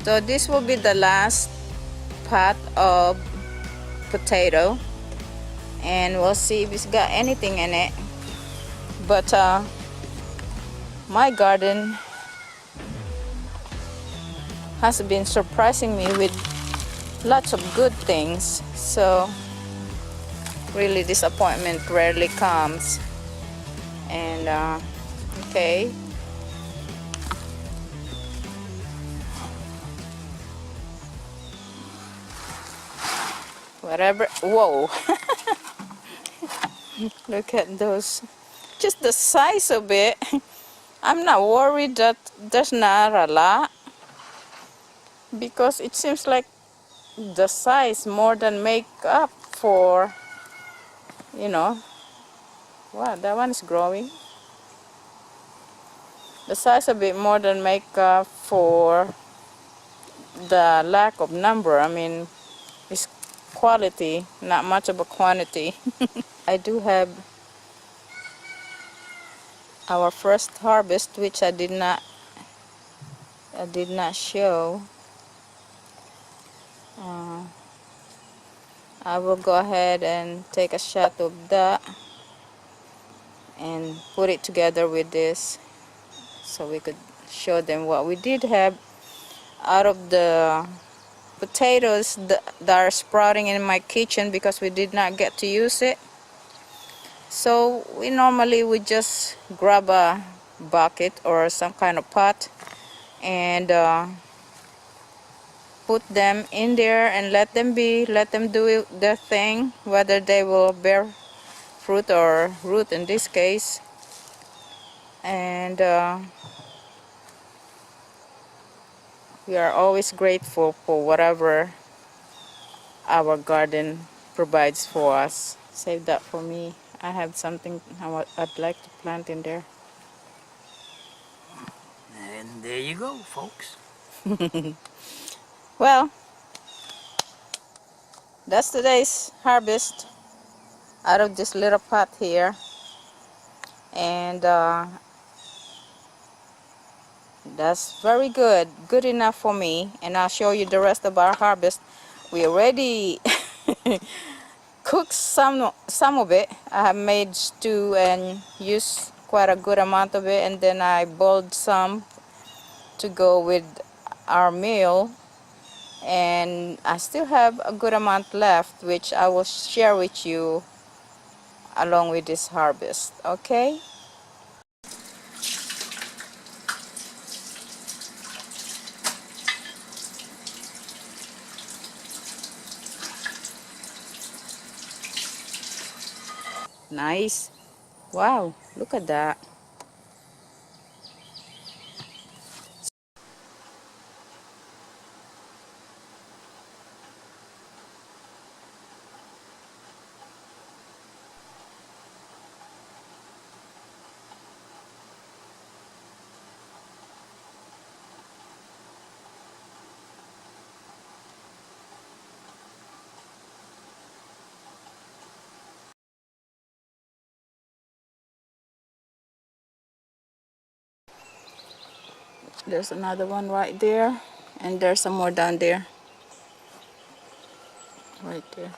So this will be the last pot of potato, and we'll see if it's got anything in it. But my garden has been surprising me with lots of good things, so really disappointment rarely comes. And okay, whatever. Whoa. Look at those, just the size of it. I'm not worried that there's not a lot, because it seems like the size more than make up for, you know. Wow, that one is growing. The size of it more than make up for the lack of number. I mean, it's quality, not much of a quantity. I do have our first harvest, which I did not show. I will go ahead and take a shot of that and put it together with this, so we could show them what we did have out of the potatoes that are sprouting in my kitchen, because we did not get to use it. So we normally would just grab a bucket or some kind of pot and put them in there and let them do their thing, whether they will bear fruit or root in this case. And we are always grateful for whatever our garden provides for us. Save that for me. I have something I'd like to plant in there. And there you go, folks. Well, that's today's harvest out of this little pot here. And that's very good enough for me. And I'll show you the rest of our harvest. We already cooked some of it. I have made stew and used quite a good amount of it, and then I boiled some to go with our meal. And I still have a good amount left, which I will share with you along with this harvest. Okay. Nice. Wow, look at that. There's another one right there, and there's some more down there. Right there.